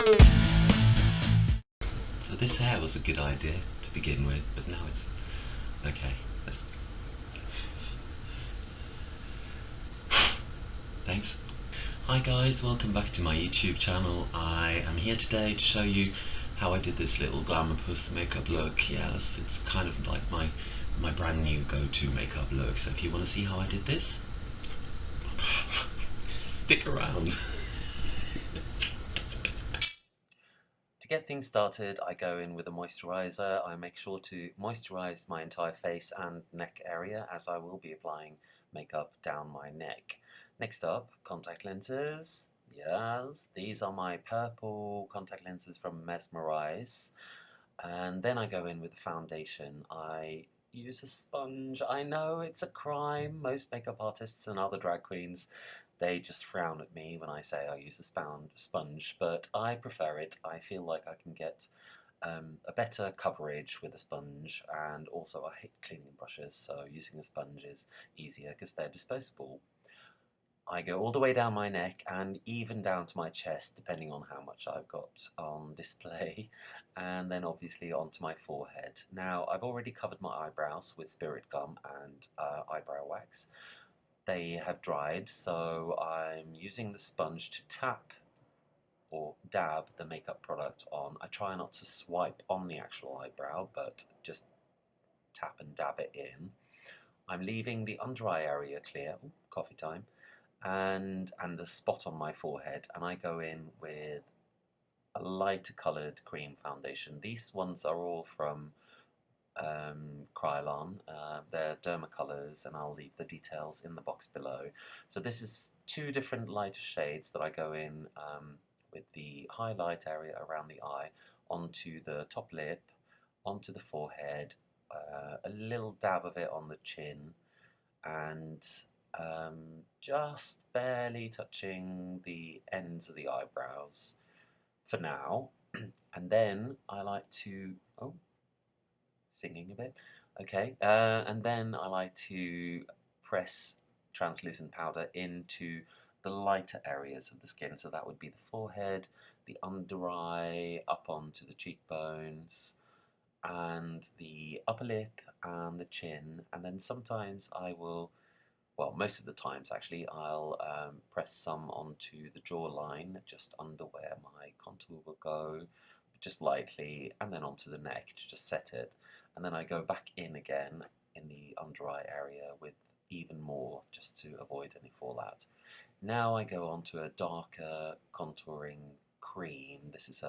So this hair was a good idea to begin with, but now it's... okay. Thanks. Hi guys, welcome back to my YouTube channel. I am here today to show you how I did this little Glamour Puss makeup look. Yes, it's kind of like my brand new go-to makeup look, so if you want to see how I did this, stick around. To get things started, I go in with a moisturiser. I make sure to moisturise my entire face and neck area, as I will be applying makeup down my neck. Next up, contact lenses. Yes, these are my purple contact lenses from Mesmerize. And then I go in with the foundation. I use a sponge. I know it's a crime. Most makeup artists and other drag queens, they just frown at me when I say I use a sponge, but I prefer it. I feel like I can get a better coverage with a sponge, and also I hate cleaning brushes, so using a sponge is easier because they're disposable. I go all the way down my neck and even down to my chest, depending on how much I've got on display, and then obviously onto my forehead. Now, I've already covered my eyebrows with spirit gum and eyebrow wax. They have dried, so I'm using the sponge to tap or dab the makeup product on. I try not to swipe on the actual eyebrow, but just tap and dab it in. I'm leaving the under eye area clear, ooh, coffee time, and a spot on my forehead, and I go in with a lighter coloured cream foundation. These ones are all from Kryolan. They're DermaColors, and I'll leave the details in the box below. So this is two different lighter shades that I go in with the highlight area around the eye, onto the top lip, onto the forehead, a little dab of it on the chin, and just barely touching the ends of the eyebrows for now. And then I like to, singing a bit, okay, and then I like to press translucent powder into the lighter areas of the skin, so that would be the forehead, the under eye, up onto the cheekbones, and the upper lip and the chin, and then sometimes I will, well, most of the times actually, I'll press some onto the jawline, just under where my contour will go, just lightly, and then onto the neck to just set it. And then I go back in again in the under eye area with even more, just to avoid any fallout. Now I go on to a darker contouring cream. This is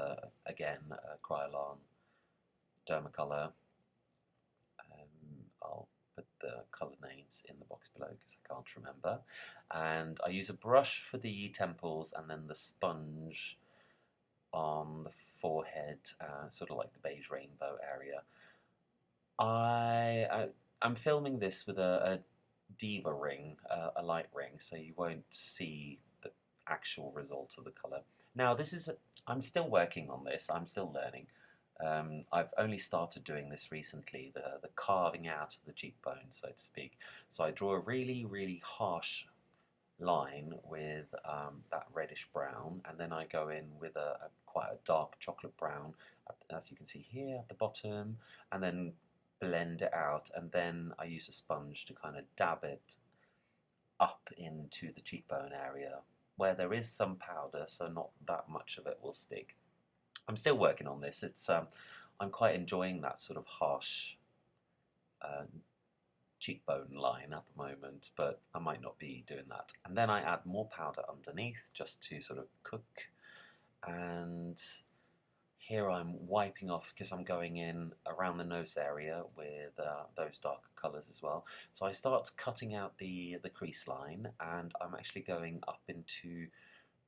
again a Kryolan DermaColor. I'll put the colour names in the box below because I can't remember. And I use a brush for the temples and then the sponge on the forehead, sort of like the beige rainbow area. I'm filming this with a Diva ring, a light ring, so you won't see the actual result of the colour. Now this is, I'm still working on this, I'm still learning. I've only started doing this recently, the carving out of the cheekbone, so to speak. So I draw a really, really harsh line with that reddish brown, and then I go in with quite a dark chocolate brown, as you can see here at the bottom, and then blend it out, and then I use a sponge to kind of dab it up into the cheekbone area where there is some powder, so not that much of it will stick. I'm still working on this. It's I'm quite enjoying that sort of harsh cheekbone line at the moment, but I might not be doing that. And then I add more powder underneath just to sort of cook, and here I'm wiping off because I'm going in around the nose area with those darker colours as well. So I start cutting out the crease line, and I'm actually going up into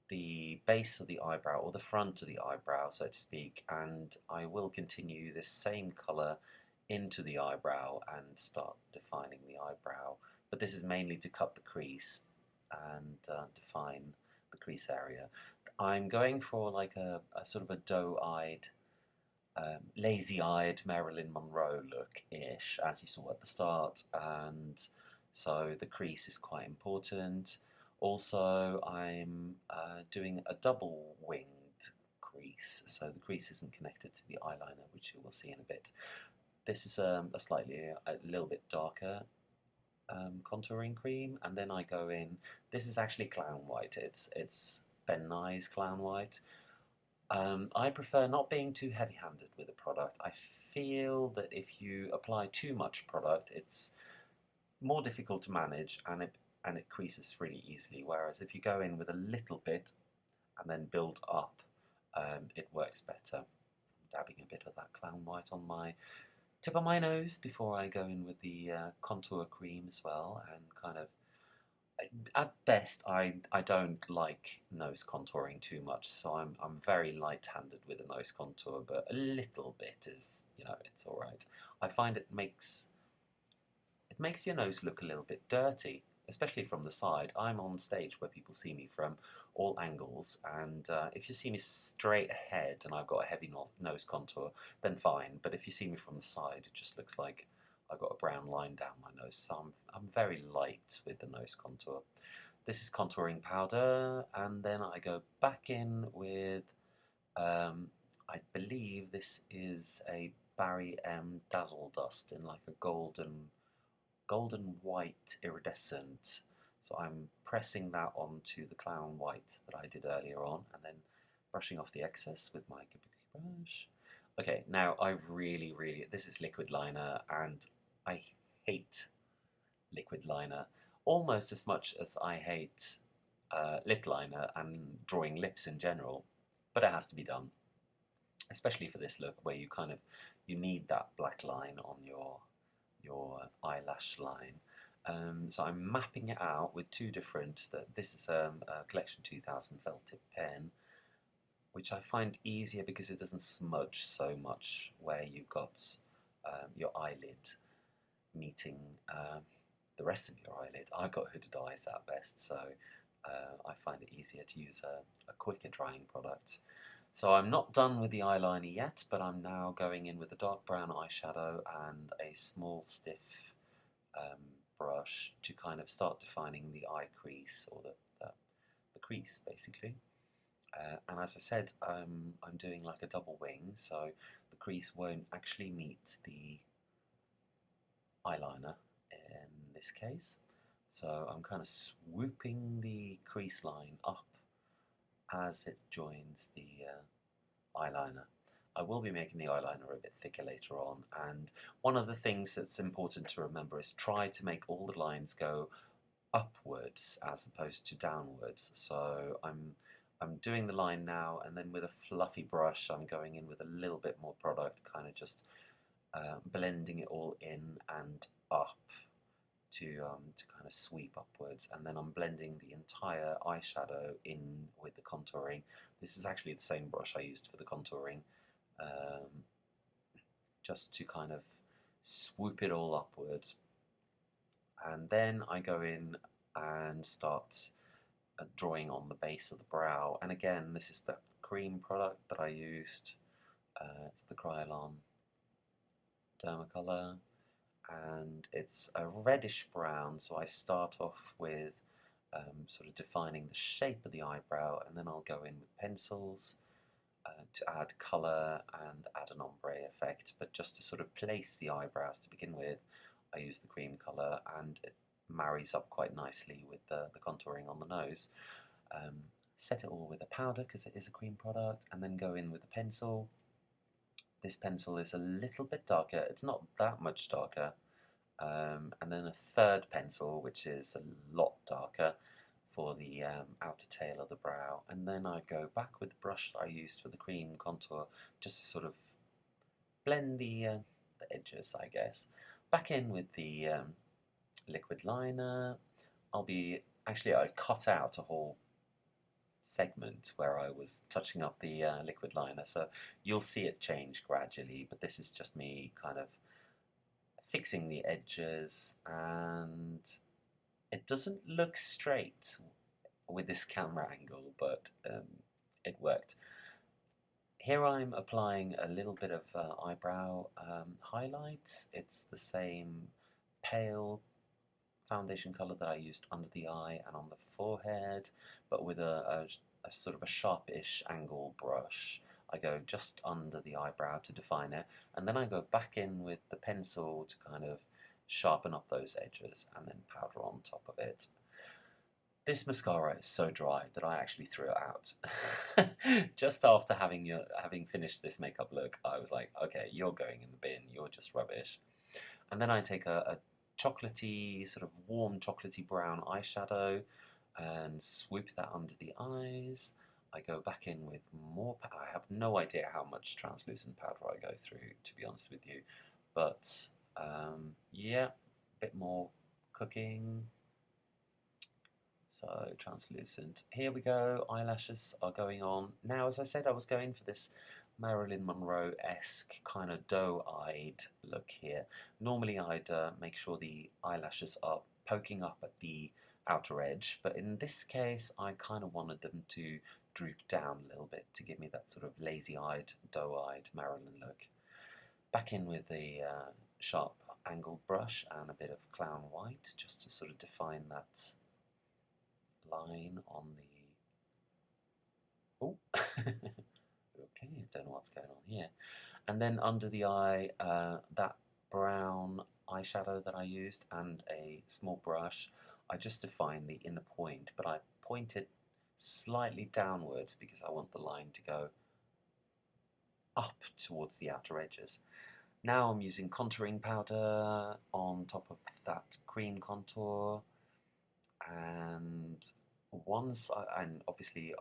the base of the eyebrow, or the front of the eyebrow, so to speak, and I will continue this same colour into the eyebrow and start defining the eyebrow. But this is mainly to cut the crease and define the crease area. I'm going for like a sort of a doe-eyed, lazy-eyed Marilyn Monroe look-ish, as you saw at the start, and so the crease is quite important. Also, I'm doing a double-winged crease, so the crease isn't connected to the eyeliner, which you will see in a bit. This is a little bit darker contouring cream, and then I go in. This is actually Clown White. It's Ben Nye's Clown White. I prefer not being too heavy-handed with the product. I feel that if you apply too much product, it's more difficult to manage, and it creases really easily. Whereas if you go in with a little bit and then build up, it works better. I'm dabbing a bit of that Clown White on my tip of my nose before I go in with the contour cream as well, and kind of, at best, I don't like nose contouring too much, so I'm very light-handed with a nose contour, but a little bit is, it's all right. I find it makes your nose look a little bit dirty, especially from the side. I'm on stage where people see me from all angles, and if you see me straight ahead and I've got a heavy nose contour, then fine. But if you see me from the side, it just looks like I've got a brown line down my nose. So I'm very light with the nose contour. This is contouring powder, and then I go back in with, I believe this is a Barry M Dazzle dust in like a golden white iridescent. So I'm pressing that onto the Clown White that I did earlier on, and then brushing off the excess with my kabuki brush. Okay, now I really, this is liquid liner, and I hate liquid liner almost as much as I hate lip liner and drawing lips in general, but it has to be done, especially for this look where you need that black line on your eyelash line. So I'm mapping it out with two different, this is a Collection 2000 felt tip pen, which I find easier because it doesn't smudge so much where you've got your eyelid meeting the rest of your eyelid. I've got hooded eyes at best, so I find it easier to use a quicker drying product. So I'm not done with the eyeliner yet, but I'm now going in with a dark brown eyeshadow and a small stiff brush to kind of start defining the eye crease, or the crease basically. And as I said, I'm doing like a double wing, so the crease won't actually meet the eyeliner in this case. So I'm kind of swooping the crease line up as it joins the eyeliner. I will be making the eyeliner a bit thicker later on, and one of the things that's important to remember is try to make all the lines go upwards as opposed to downwards. So I'm doing the line now, and then with a fluffy brush I'm going in with a little bit more product, kind of just blending it all in and up to kind of sweep upwards, and then I'm blending the entire eyeshadow in with the contouring. This is actually the same brush I used for the contouring, just to kind of swoop it all upwards. And then I go in and start drawing on the base of the brow, and again this is the cream product that I used. It's the Kryolan DermaColor, and it's a reddish brown, so I start off with sort of defining the shape of the eyebrow, and then I'll go in with pencils to add colour and add an ombre effect. But just to sort of place the eyebrows to begin with, I use the cream colour, and it marries up quite nicely with the contouring on the nose. Set it all with a powder because it is a cream product, and then go in with a pencil. This pencil is a little bit darker, it's not that much darker, and then a third pencil which is a lot darker for the outer tail of the brow, and then I go back with the brush that I used for the cream contour just to sort of blend the edges, I guess. Back in with the liquid liner. I cut out a whole segment where I was touching up the liquid liner, so you'll see it change gradually, but this is just me kind of fixing the edges, and it doesn't look straight with this camera angle, but it worked. Here I'm applying a little bit of eyebrow highlights. It's the same pale foundation colour that I used under the eye and on the forehead, but with a a sort of a sharpish angle brush. I go just under the eyebrow to define it, and then I go back in with the pencil to kind of sharpen up those edges and then powder on top of it. This mascara is so dry that I actually threw it out. Just after having finished this makeup look, I was like, okay, you're going in the bin, you're just rubbish. And then I take a chocolatey, sort of warm chocolatey brown eyeshadow and swoop that under the eyes. I go back in with more I have no idea how much translucent powder I go through, to be honest with you. But yeah, a bit more cooking. So translucent. Here we go, eyelashes are going on. Now, as I said, I was going for this Marilyn Monroe-esque kind of doe-eyed look here. Normally I'd make sure the eyelashes are poking up at the outer edge, but in this case I kind of wanted them to droop down a little bit to give me that sort of lazy-eyed, doe-eyed Marilyn look. Back in with the sharp angled brush and a bit of Clown White just to sort of define that line on the... Oh! Okay, I don't know what's going on here. And then under the eye, that brown eyeshadow that I used and a small brush, I just define the inner point, but I point it slightly downwards because I want the line to go up towards the outer edges. Now I'm using contouring powder on top of that cream contour, and and obviously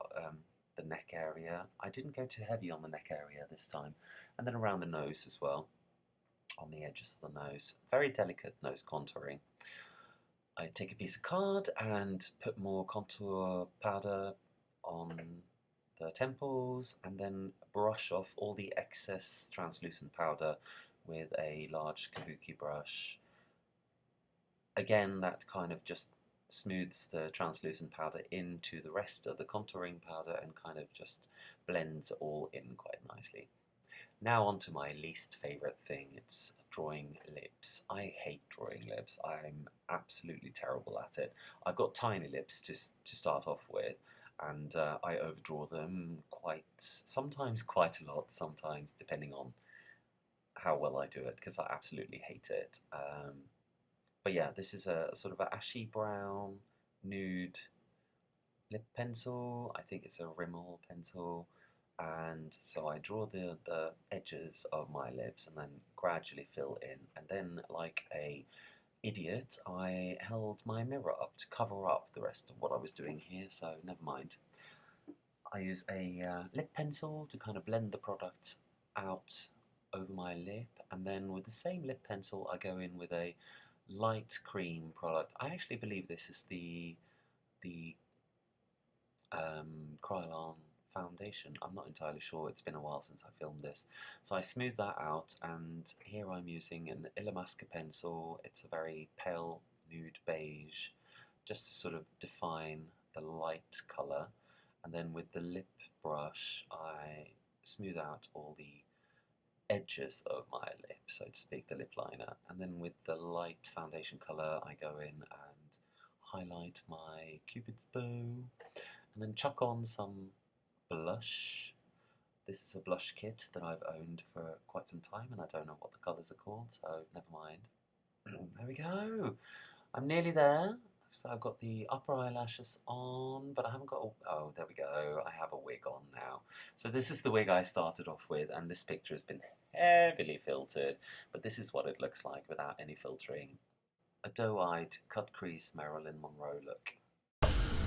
the neck area. I didn't go too heavy on the neck area this time, and then around the nose as well, on the edges of the nose. Very delicate nose contouring. I take a piece of card and put more contour powder on the temples, and then brush off all the excess translucent powder with a large kabuki brush. Again, that kind of just smooths the translucent powder into the rest of the contouring powder and kind of just blends it all in quite nicely. Now on to my least favourite thing, it's drawing lips. I hate drawing lips. I'm absolutely terrible at it. I've got tiny lips to start off with, and I overdraw them sometimes quite a lot, sometimes depending on how well I do it, because I absolutely hate it. But yeah, this is a sort of an ashy brown nude lip pencil. I think it's a Rimmel pencil. And so I draw the edges of my lips and then gradually fill in. And then, like a idiot, I held my mirror up to cover up the rest of what I was doing here, so never mind. I use a lip pencil to kind of blend the product out over my lip, and then with the same lip pencil I go in with a light cream product. I actually believe this is the Kryolan foundation. I'm not entirely sure, it's been a while since I filmed this. So I smooth that out, and here I'm using an Illamasqua pencil. It's a very pale nude beige, just to sort of define the light colour. And then with the lip brush I smooth out all the edges of my lip, so to speak, the lip liner. And then with the light foundation colour I go in and highlight my Cupid's bow, and then chuck on some blush. This is a blush kit that I've owned for quite some time, and I don't know what the colours are called, so never mind. There we go. I'm nearly there. So I've got the upper eyelashes on, but I haven't got oh, there we go. I have a wig on now. So this is the wig I started off with, and this picture has been heavily filtered, but this is what it looks like without any filtering. A doe-eyed cut crease Marilyn Monroe look.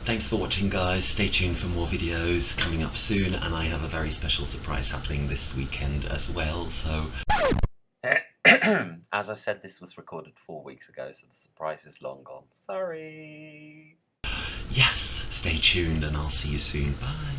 Thanks for watching, guys. Stay tuned for more videos coming up soon, and I have a very special surprise happening this weekend as well, so... As I said, this was recorded 4 weeks ago, so the surprise is long gone. Sorry! Yes, stay tuned and I'll see you soon. Bye!